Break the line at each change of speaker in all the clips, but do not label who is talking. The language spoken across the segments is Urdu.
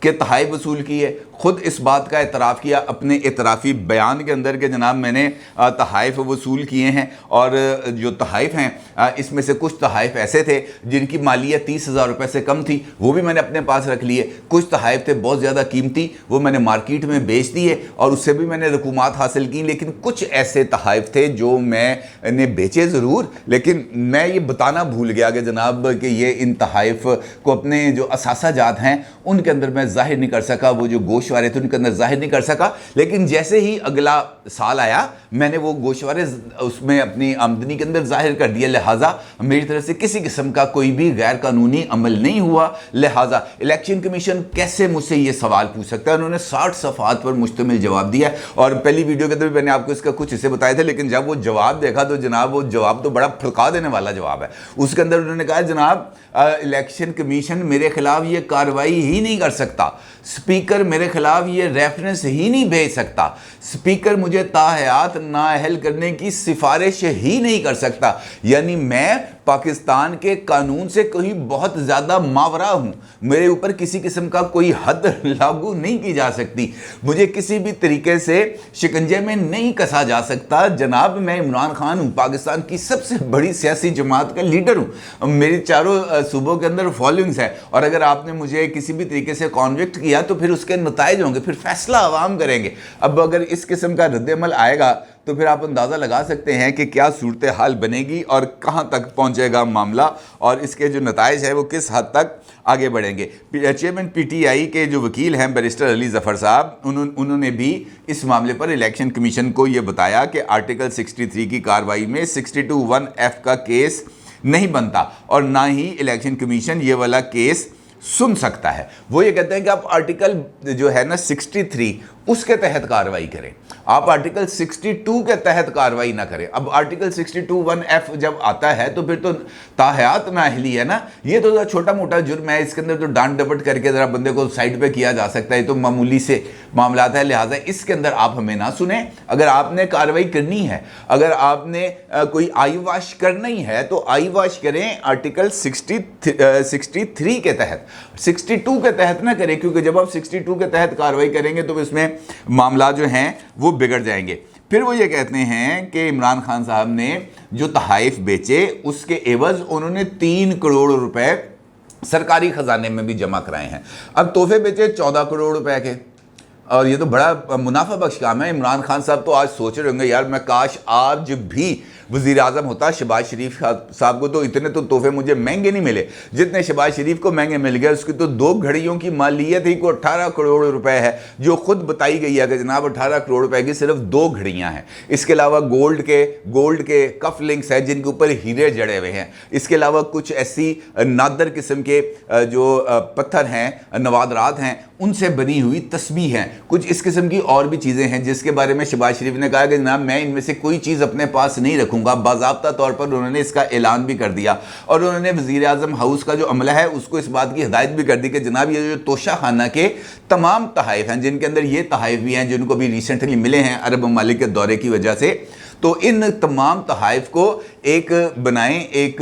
کہ تحائف وصول کیے, خود اس بات کا اعتراف کیا اپنے اعترافی بیان کے اندر کہ جناب میں نے تحائف وصول کیے ہیں, اور جو تحائف ہیں اس میں سے کچھ تحائف ایسے تھے جن کی مالیت 30,000 روپے سے کم تھی, وہ بھی میں نے اپنے پاس رکھ لیے. کچھ تحائف تھے بہت زیادہ قیمتی, وہ میں نے مارکیٹ میں بیچ دیے اور اس سے بھی میں نے رقومات حاصل کی. لیکن کچھ ایسے تحائف تھے جو میں نے بیچے ضرور, لیکن میں یہ بتانا بھول گیا کہ جناب کہ یہ ان تحائف کو اپنے جو اثاثہ جات ہیں ان کے اندر میں ظاہر نہیں کر سکا, وہ جو گوشوارے تھے ان کے اندر ظاہر نہیں کر سکا. لیکن جیسے ہی اگلا سال آیا میں نے وہ گوشوارے اس میں اپنی آمدنی کے اندر ظاہر کر دیا, لہٰذا میری طرف سے کسی قسم کا کوئی بھی غیر قانونی عمل نہیں ہوا. لہٰذا الیکشن کمیشن کیسے مجھ سے یہ سوال پوچھ سکتا ہے؟ انہوں نے 60 صفحات پر مشتمل جواب دیا, اور پہلی ویڈیو کے اندر بھی میں نے آپ کو اس کا کچھ حصے بتائے تھے, لیکن جب وہ جواب دیکھا تو جناب وہ جواب تو بڑا پھڑکا دینے والا جواب ہے. اس کے اندر انہوں نے کہا جناب الیکشن کمیشن میرے خلاف یہ کارروائی ہی نہیں کر سکتا, سپیکر میرے خلاف یہ ریفرنس ہی نہیں بھیج سکتا, سپیکر مجھے تاحیات نااہل کرنے کی سفارش ہی نہیں کر سکتا. یعنی میں پاکستان کے قانون سے کوئی بہت زیادہ ماورا ہوں, میرے اوپر کسی قسم کا کوئی حد لاگو نہیں کی جا سکتی, مجھے کسی بھی طریقے سے شکنجے میں نہیں کسا جا سکتا. جناب میں عمران خان ہوں, پاکستان کی سب سے بڑی سیاسی جماعت کا لیڈر ہوں, میری چاروں صوبوں کے اندر فالوئنگز ہے, اور اگر آپ نے مجھے کسی بھی طریقے سے کانوکٹ کیا تو پھر اس کے نتائج ہوں گے, پھر فیصلہ عوام کریں گے. اب اگر اس قسم کا رد عمل آئے گا تو پھر آپ اندازہ لگا سکتے ہیں کہ کیا صورتحال بنے گی اور کہاں تک پہنچے گا معاملہ, اور اس کے جو نتائج ہیں وہ کس حد تک آگے بڑھیں گے. چیئرمین پی ٹی آئی کے جو وکیل ہیں بیرسٹر علی ظفر صاحب, انہوں نے بھی اس معاملے پر الیکشن کمیشن کو یہ بتایا کہ آرٹیکل 63 کی کارروائی میں 62(1)(f) کا کیس نہیں بنتا, اور نہ ہی الیکشن کمیشن یہ والا کیس سن سکتا ہے. وہ یہ کہتے ہیں کہ آپ آرٹیکل جو ہے نا 63 اس کے تحت کارروائی کریں, آپ آرٹیکل 62 کے تحت کارروائی نہ کریں. اب آرٹیکل 62(1)(f) جب آتا ہے تو پھر تو تاحیات نااہلی ہے نا, یہ تو چھوٹا موٹا جرم ہے, اس کے اندر تو ڈانٹ ڈپٹ کر کے ذرا بندے کو سائڈ پہ کیا جا سکتا ہے, تو معمولی سے معاملات ہے. لہٰذا اس کے اندر آپ ہمیں نہ سنیں. اگر آپ نے کارروائی کرنی ہے, اگر آپ نے کوئی آئی واش کرنا ہی ہے تو آئی واش کریں آرٹیکل 63 کے تحت, 62 کے تحت نہ کریں, کیونکہ جب آپ 62 کے تحت کارروائی کریں گے تو اس میں معاملات جو ہیں وہ بگڑ جائیں گے. پھر وہ یہ کہتے ہیں کہ عمران خان صاحب نے جو تحائف بیچے اس کے عوض انہوں نے 3 کروڑ روپے سرکاری خزانے میں بھی جمع کرائے ہیں. اب تحفے بیچے 14 کروڑ روپے کے, اور یہ تو بڑا منافع بخش کام ہے. عمران خان صاحب تو آج سوچ رہے ہوں گے یار میں کاش آج بھی وزیر اعظم ہوتا. شہباز شریف صاحب کو تو اتنے تو تحفے مجھے مہنگے نہیں ملے جتنے شہباز شریف کو مہنگے مل گئے. اس کی تو 2 گھڑیوں کی مالیت ہی کو 18 کروڑ روپے ہے, جو خود بتائی گئی ہے کہ جناب 18 کروڑ روپے کی صرف 2 گھڑیاں ہیں. اس کے علاوہ گولڈ کے کف لنکس ہیں جن کے اوپر ہیرے جڑے ہوئے ہیں. اس کے علاوہ کچھ ایسی نادر قسم کے جو پتھر ہیں, نوادرات ہیں, ان سے بنی ہوئی تسبیح ہیں, کچھ اس قسم کی اور بھی چیزیں ہیں جس کے بارے میں شہباز شریف نے کہا کہ جناب میں ان میں سے کوئی چیز اپنے پاس نہیں رکھوں گا. باضابطہ طور پر انہوں نے اس کا اعلان بھی کر دیا, اور انہوں نے وزیر اعظم ہاؤس کا جو عملہ ہے اس کو اس بات کی ہدایت بھی کر دی کہ جناب یہ جو توشہ خانہ کے تمام تحائف ہیں, جن کے اندر یہ تحائف بھی ہیں جن کو بھی ریسنٹلی ملے ہیں عرب ممالک کے دورے کی وجہ سے, تو ان تمام تحائف کو ایک بنائیں, ایک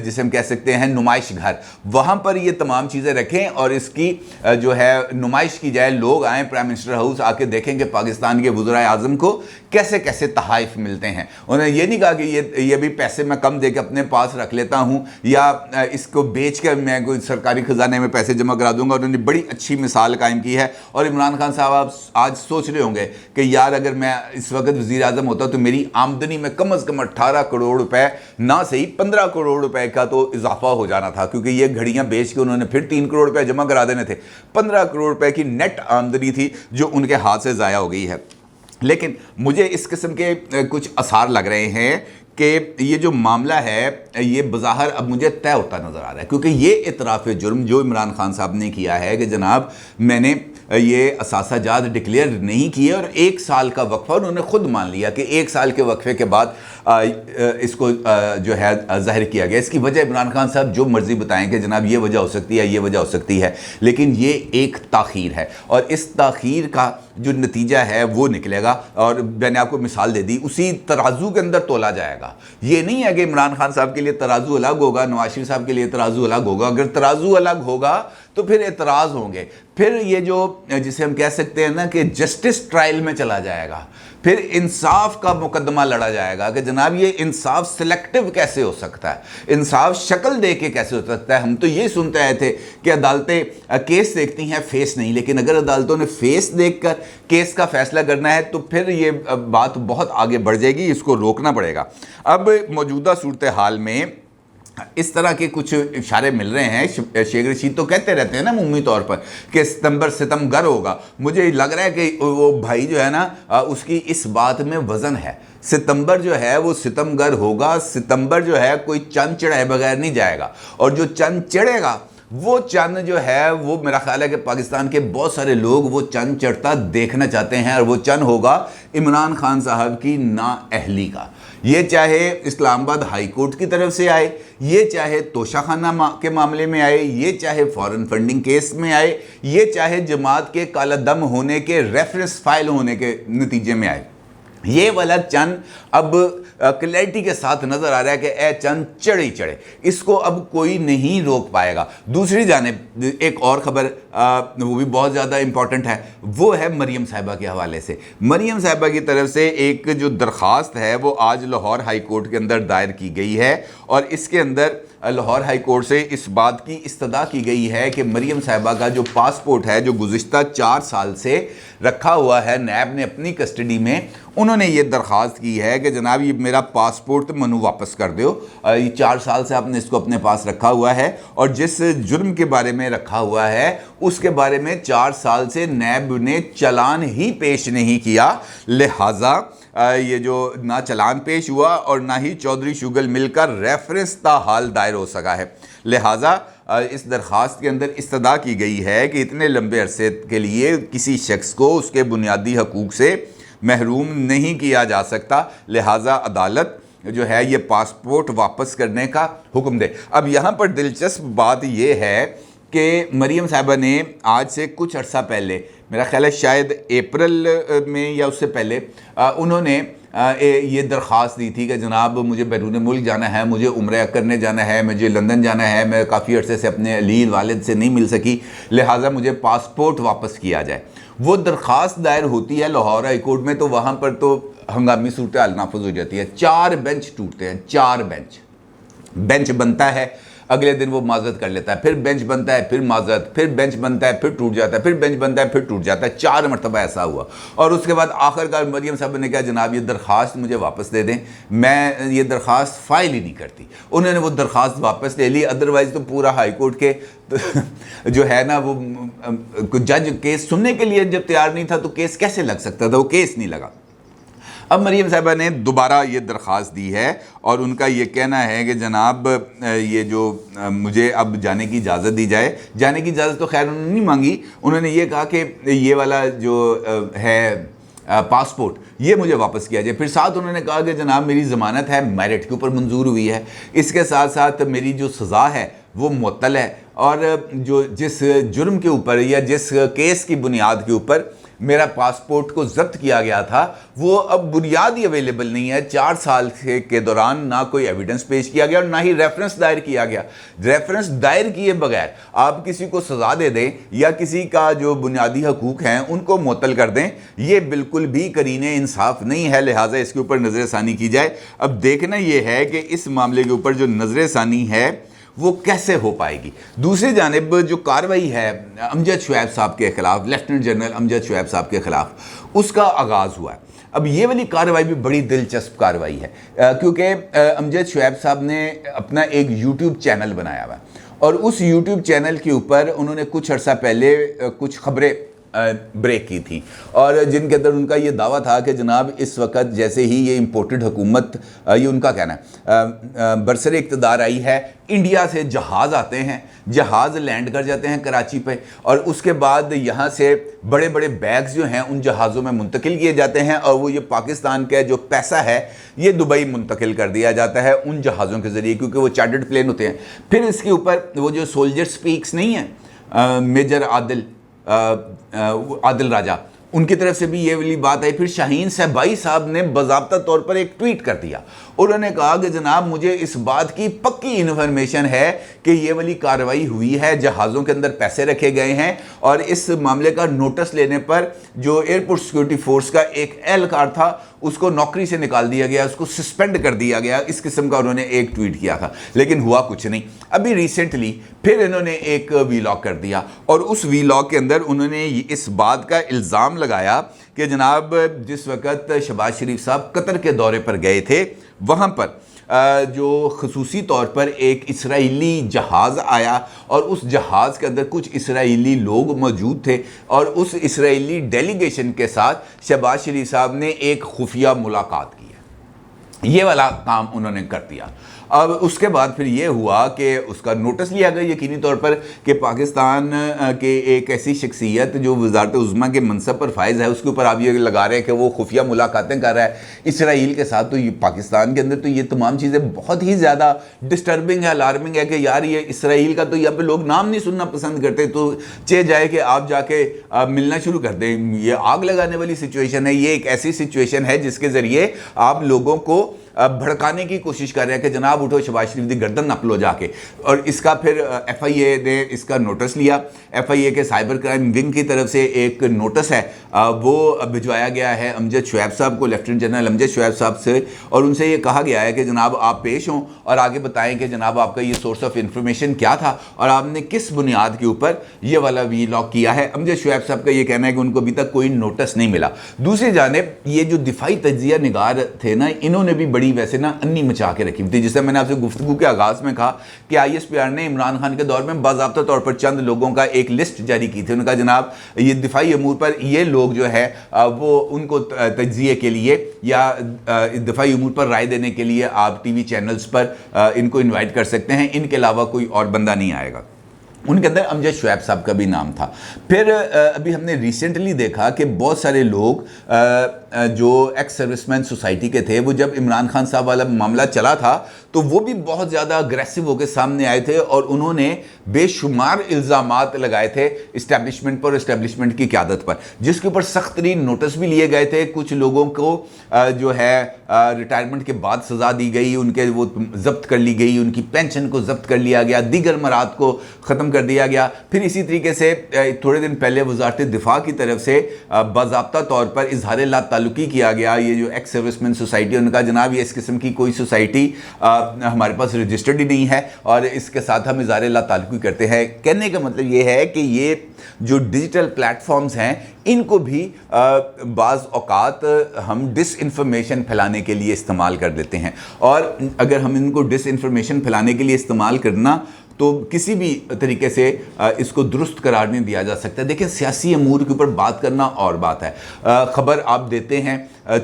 جسے ہم کہہ سکتے ہیں نمائش گھر, وہاں پر یہ تمام چیزیں رکھیں اور اس کی جو ہے نمائش کی جائے. لوگ آئیں پرائم منسٹر ہاؤس آ کے دیکھیں کہ پاکستان کے وزرائے اعظم کو کیسے کیسے تحائف ملتے ہیں. انہوں نے یہ نہیں کہا کہ یہ بھی پیسے میں کم دے کے اپنے پاس رکھ لیتا ہوں یا اس کو بیچ کے میں کوئی سرکاری خزانے میں پیسے جمع کرا دوں گا. انہوں نے بڑی اچھی مثال قائم کی ہے, اور عمران خان صاحب آپ آج سوچ رہے ہوں گے کہ یار اگر میں اس وقت وزیر اعظم ہوتا تو میری آمدنی میں کم از کم 18 کروڑ روپے نہ صحیح 15 کروڑ روپے کا تو اضافہ ہو جانا تھا, کیونکہ یہ گھڑیاں بیچ کے انہوں نے پھر 3 کروڑ روپے جمع کرا دینے تھے. 15 کروڑ روپے کی نیٹ آمدنی تھی جو ان کے ہاتھ سے ضائع ہو گئی ہے. لیکن مجھے اس قسم کے کچھ آثار لگ رہے ہیں کہ یہ جو معاملہ ہے یہ بظاہر اب مجھے طے ہوتا نظر آ رہا ہے, کیونکہ یہ اعتراف جرم جو عمران خان صاحب نے کیا ہے کہ جناب میں نے یہ اثاثہ جات ڈکلیئر نہیں کیے, اور 1 سال کا وقفہ انہوں نے خود مان لیا کہ 1 سال کے وقفے کے بعد اس کو جو ہے ظاہر کیا گیا. اس کی وجہ عمران خان صاحب جو مرضی بتائیں کہ جناب یہ وجہ ہو سکتی ہے, یہ وجہ ہو سکتی ہے, لیکن یہ ایک تاخیر ہے, اور اس تاخیر کا جو نتیجہ ہے وہ نکلے گا. اور میں نے آپ کو مثال دے دی, اسی ترازو کے اندر تولا جائے گا. یہ نہیں ہے کہ عمران خان صاحب کے لیے ترازو الگ ہوگا, نواز شریف صاحب کے لیے ترازو الگ ہوگا. اگر ترازو الگ ہوگا تو پھر اعتراض ہوں گے, پھر یہ جو جسے ہم کہہ سکتے ہیں نا کہ جسٹس ٹرائل میں چلا جائے گا, پھر انصاف کا مقدمہ لڑا جائے گا کہ جناب یہ انصاف سلیکٹیو کیسے ہو سکتا ہے, انصاف شکل دے کے کیسے ہو سکتا ہے. ہم تو یہ سنتے آئے تھے کہ عدالتیں کیس دیکھتی ہیں, فیس نہیں, لیکن اگر عدالتوں نے فیس دیکھ کر کیس کا فیصلہ کرنا ہے تو پھر یہ بات بہت آگے بڑھ جائے گی, اس کو روکنا پڑے گا. اب موجودہ صورتحال میں اس طرح کے کچھ اشارے مل رہے ہیں. شیخ رشید تو کہتے رہتے ہیں نا عمومی طور پر کہ ستمبر ستمگر ہوگا. مجھے لگ رہا ہے کہ وہ بھائی جو ہے نا اس کی اس بات میں وزن ہے. ستمبر جو ہے وہ ستمگر ہوگا. ستمبر جو ہے کوئی چند چڑھائے بغیر نہیں جائے گا, اور جو چند چڑھے گا وہ چند جو ہے وہ میرا خیال ہے کہ پاکستان کے بہت سارے لوگ وہ چند چڑھتا دیکھنا چاہتے ہیں, اور وہ چند ہوگا عمران خان صاحب کی نااہلی کا. یہ چاہے اسلام آباد ہائی کورٹ کی طرف سے آئے, یہ چاہے توشہ خانہ کے معاملے میں آئے, یہ چاہے فارن فنڈنگ کیس میں آئے, یہ چاہے جماعت کے کالا دم ہونے کے ریفرنس فائل ہونے کے نتیجے میں آئے. یہ والا چند اب کلیئرٹی کے ساتھ نظر آ رہا ہے کہ اے چند چڑھے چڑھے, اس کو اب کوئی نہیں روک پائے گا. دوسری جانب ایک اور خبر وہ بھی بہت زیادہ امپورٹنٹ ہے, وہ ہے مریم صاحبہ کے حوالے سے. مریم صاحبہ کی طرف سے ایک جو درخواست ہے وہ آج لاہور ہائی کورٹ کے اندر دائر کی گئی ہے, اور اس کے اندر لاہور ہائی کورٹ سے اس بات کی استدعا کی گئی ہے کہ مریم صاحبہ کا جو پاسپورٹ ہے جو گزشتہ 4 سال سے رکھا ہوا ہے نیب نے اپنی کسٹڈی میں, انہوں نے یہ درخواست کی ہے کہ جناب یہ میرا پاسپورٹ منو واپس کر دیو. یہ 4 سال سے آپ نے اس کو اپنے پاس رکھا ہوا ہے, اور جس جرم کے بارے میں رکھا ہوا ہے اس کے بارے میں 4 سال سے نیب نے چلان ہی پیش نہیں کیا, لہٰذا یہ جو نہ چلان پیش ہوا اور نہ ہی چودھری شوگل مل کر ریفرنس تاحال دائر ہو سکا ہے. لہٰذا اس درخواست کے اندر استدعا کی گئی ہے کہ اتنے لمبے عرصے کے لیے کسی شخص کو اس کے بنیادی حقوق سے محروم نہیں کیا جا سکتا, لہٰذا عدالت جو ہے یہ پاسپورٹ واپس کرنے کا حکم دے. اب یہاں پر دلچسپ بات یہ ہے کہ مریم صاحبہ نے آج سے کچھ عرصہ پہلے, میرا خیال ہے شاید اپریل میں یا اس سے پہلے, انہوں نے یہ درخواست دی تھی کہ جناب مجھے بیرون ملک جانا ہے, مجھے عمرہ کرنے جانا ہے, مجھے لندن جانا ہے, میں کافی عرصے سے اپنے علی والد سے نہیں مل سکی, لہٰذا مجھے پاسپورٹ واپس کیا جائے. وہ درخواست دائر ہوتی ہے لاہور ہائی کورٹ میں, تو وہاں پر تو ہنگامی صورتحال نافذ ہو جاتی ہے. 4 بینچ ٹوٹتے ہیں, 4 بینچ بنتا ہے, اگلے دن وہ معذرت کر لیتا ہے, پھر بینچ بنتا ہے, پھر معذرت, پھر بینچ بنتا ہے, پھر ٹوٹ جاتا ہے, پھر بینچ بنتا ہے, پھر ٹوٹ جاتا ہے. 4 مرتبہ ایسا ہوا, اور اس کے بعد آخر کار مریم صاحب نے کہا جناب یہ درخواست مجھے واپس دے دیں, میں یہ درخواست فائل ہی نہیں کرتی. انہوں نے وہ درخواست واپس لے لی, ادروائز تو پورا ہائی کورٹ کے جو ہے نا وہ جج کیس سننے کے لیے جب تیار نہیں تھا تو کیس کیسے لگ سکتا تھا, وہ کیس نہیں لگا. اب مریم صاحبہ نے دوبارہ یہ درخواست دی ہے, اور ان کا یہ کہنا ہے کہ جناب یہ جو مجھے اب جانے کی اجازت دی جائے. جانے کی اجازت تو خیر انہوں نے نہیں مانگی, انہوں نے یہ کہا کہ یہ والا جو ہے پاسپورٹ یہ مجھے واپس کیا جائے. پھر ساتھ انہوں نے کہا کہ جناب میری ضمانت ہے, میرٹ کے اوپر منظور ہوئی ہے, اس کے ساتھ ساتھ میری جو سزا ہے وہ معطل ہے, اور جو جس جرم کے اوپر یا جس کیس کی بنیاد کے اوپر میرا پاسپورٹ کو ضبط کیا گیا تھا وہ اب بنیاد ہی اویلیبل نہیں ہے. 4 سال کے دوران نہ کوئی ایویڈنس پیش کیا گیا اور نہ ہی ریفرنس دائر کیا گیا. ریفرنس دائر کیے بغیر آپ کسی کو سزا دے دیں یا کسی کا جو بنیادی حقوق ہیں ان کو معطل کر دیں, یہ بالکل بھی قرینِ انصاف نہیں ہے, لہٰذا اس کے اوپر نظر ثانی کی جائے. اب دیکھنا یہ ہے کہ اس معاملے کے اوپر جو نظر ثانی ہے وہ کیسے ہو پائے گی. دوسری جانب جو کارروائی ہے امجد شعیب صاحب کے خلاف, لیفٹیننٹ جنرل امجد شعیب صاحب کے خلاف, اس کا آغاز ہوا ہے. اب یہ والی کارروائی بھی بڑی دلچسپ کارروائی ہے, کیونکہ امجد شعیب صاحب نے اپنا ایک یوٹیوب چینل بنایا ہوا ہے, اور اس یوٹیوب چینل کے اوپر انہوں نے کچھ عرصہ پہلے کچھ خبریں بریک کی تھی, اور جن کے اندر ان کا یہ دعویٰ تھا کہ جناب اس وقت جیسے ہی یہ امپورٹڈ حکومت, یہ ان کا کہنا ہے, برسر اقتدار آئی ہے, انڈیا سے جہاز آتے ہیں, جہاز لینڈ کر جاتے ہیں کراچی پہ, اور اس کے بعد یہاں سے بڑے بڑے بیگز جو ہیں ان جہازوں میں منتقل کیے جاتے ہیں, اور وہ یہ پاکستان کا جو پیسہ ہے یہ دبئی منتقل کر دیا جاتا ہے ان جہازوں کے ذریعے, کیونکہ وہ چارٹرڈ پلین ہوتے ہیں. پھر اس کے اوپر وہ جو سولجر سپیکس نہیں ہیں, میجر عادل راجہ, ان کی طرف سے بھی یہ والی بات آئی۔ پھر شاہین صاحبائی صاحب نے باضابطہ طور پر ایک ٹویٹ کر دیا، انہوں نے کہا کہ جناب مجھے اس بات کی پکی انفارمیشن ہے کہ یہ والی کارروائی ہوئی ہے، جہازوں کے اندر پیسے رکھے گئے ہیں، اور اس معاملے کا نوٹس لینے پر جو ایئرپورٹ سیکورٹی فورس کا ایک اہلکار تھا اس کو نوکری سے نکال دیا گیا، اس کو سسپینڈ کر دیا گیا، اس قسم کا انہوں نے ایک ٹویٹ کیا تھا، لیکن ہوا کچھ نہیں۔ ابھی ریسنٹلی پھر انہوں نے ایک ویلاگ کر دیا، اور اس ویلاگ کے اندر انہوں نے اس بات کا الزام لگایا کہ جناب جس وقت شہباز شریف صاحب قطر کے دورے پر گئے تھے، وہاں پر جو خصوصی طور پر ایک اسرائیلی جہاز آیا، اور اس جہاز کے اندر کچھ اسرائیلی لوگ موجود تھے، اور اس اسرائیلی ڈیلیگیشن کے ساتھ شہباز شریف صاحب نے ایک خفیہ ملاقات کی ہے۔ یہ والا کام انہوں نے کر دیا۔ اب اس کے بعد پھر یہ ہوا کہ اس کا نوٹس لیا گیا یقینی طور پر کہ پاکستان کے ایک ایسی شخصیت جو وزارت عظمیٰ کے منصب پر فائز ہے، اس کے اوپر آپ یہ لگا رہے ہیں کہ وہ خفیہ ملاقاتیں کر رہا ہے اسرائیل کے ساتھ۔ تو یہ پاکستان کے اندر تو یہ تمام چیزیں بہت ہی زیادہ ڈسٹربنگ ہے، الارمنگ ہے کہ یار یہ اسرائیل کا تو یہاں پہ لوگ نام نہیں سننا پسند کرتے، تو چاہے جائے کہ آپ جا کے ملنا شروع کر دیں۔ یہ آگ لگانے والی سچویشن ہے، یہ ایک ایسی سچویشن ہے جس کے ذریعے آپ لوگوں کو بھڑکانے کی کوشش کر رہے ہیں کہ جناب اٹھو شہباز شریف دی گردن نپ لو جا کے۔ اور اس کا پھر ایف آئی اے نے اس کا نوٹس لیا، ایف آئی اے کے سائبر کرائم ونگ کی طرف سے ایک نوٹس ہے وہ بھجوایا گیا ہے امجد شعیب صاحب کو، لیفٹیننٹ جنرل امجد شعیب صاحب سے، اور ان سے یہ کہا گیا ہے کہ جناب آپ پیش ہوں اور آگے بتائیں کہ جناب آپ کا یہ سورس آف انفارمیشن کیا تھا اور آپ نے کس بنیاد کے اوپر یہ والا ویلاگ کیا ہے۔ امجد شعیب صاحب کا یہ کہنا ہے کہ ان کو ابھی تک کوئی نوٹس نہیں ملا۔ دوسری جانب یہ جو دفاعی تجزیہ نگار تھے نا، انہوں نے بھی بڑی ویسے نا انی مچا کے رکھی تھی، جسے میں نے آپ سے گفتگو کے آغاز میں کہا کہ آئی ایس پی آر نے عمران خان کے دور میں باضابطہ طور پر چند لوگوں کا ایک لسٹ جاری کی تھی۔ انہوں نے کہا جناب یہ دفاعی امور پر یہ لوگ جو ہے وہ ان کو تجزیے کے لیے یا دفاعی امور پر رائے دینے کے لیے آپ ٹی وی چینلز پر ان کو انوائٹ کر سکتے ہیں، ان کے علاوہ کوئی اور بندہ نہیں آئے گا۔ ان کے اندر امجد شعیب صاحب کا بھی نام تھا۔ پھر ابھی ہم نے ریسنٹلی دیکھا کہ بہت سارے لوگ جو ایکس سروس مین سوسائٹی کے تھے، وہ جب عمران خان صاحب والا معاملہ چلا تھا تو وہ بھی بہت زیادہ اگریسو ہو کے سامنے آئے تھے، اور انہوں نے بے شمار الزامات لگائے تھے اسٹیبلشمنٹ پر، اسٹیبلشمنٹ کی قیادت پر، جس کے اوپر سخت ترین نوٹس بھی لیے گئے تھے۔ کچھ لوگوں کو جو ہے ریٹائرمنٹ کے بعد سزا دی گئی، ان کے وہ ضبط کر لی گئی، ان کی پینشن کو ضبط کر لیا گیا، دیگر مراد کو ختم کر دیا گیا۔ پھر اسی طریقے سے تھوڑے دن پہلے وزارت دفاع کی طرف سے باضابطہ طور پر اظہار لا تعلقی کیا گیا۔ یہ جو ایکس سروس مین سوسائٹی، ان کا جناب یہ اس قسم کی کوئی سوسائٹی ہمارے پاس رجسٹرڈ ہی نہیں ہے، اور اس کے ساتھ ہم اظہار لا تعلقی کرتے ہیں۔ کہنے کا مطلب یہ ہے کہ یہ جو ڈیجیٹل پلیٹ فارمز ہیں، ان کو بھی بعض اوقات ہم ڈس انفارمیشن پھیلانے کے لیے استعمال کر لیتے ہیں، اور اگر ہم ان کو ڈس انفارمیشن پھیلانے کے لیے استعمال کرنا تو کسی بھی طریقے سے اس کو درست قرار نہیں دیا جا سکتا۔ دیکھیں سیاسی امور کے اوپر بات کرنا اور بات ہے، خبر آپ دیتے ہیں،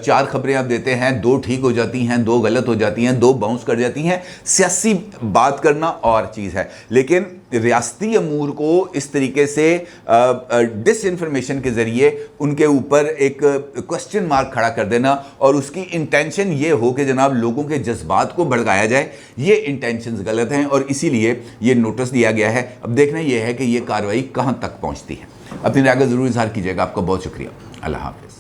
4 خبریں آپ دیتے ہیں، 2 ٹھیک ہو جاتی ہیں، 2 غلط ہو جاتی ہیں، 2 باؤنس کر جاتی ہیں، سیاسی بات کرنا اور چیز ہے۔ لیکن ریاستی امور کو اس طریقے سے ڈس انفارمیشن کے ذریعے ان کے اوپر ایک کوسچن مارک کھڑا کر دینا، اور اس کی انٹینشن یہ ہو کہ جناب لوگوں کے جذبات کو بھڑکایا جائے، یہ انٹینشنز غلط ہیں، اور اسی لیے یہ نوٹس دیا گیا ہے۔ اب دیکھنا یہ ہے کہ یہ کارروائی کہاں تک پہنچتی ہے۔ اپنی رائے کا ضرور اظہار کیجیے گا۔ آپ کا بہت شکریہ۔ اللہ حافظ۔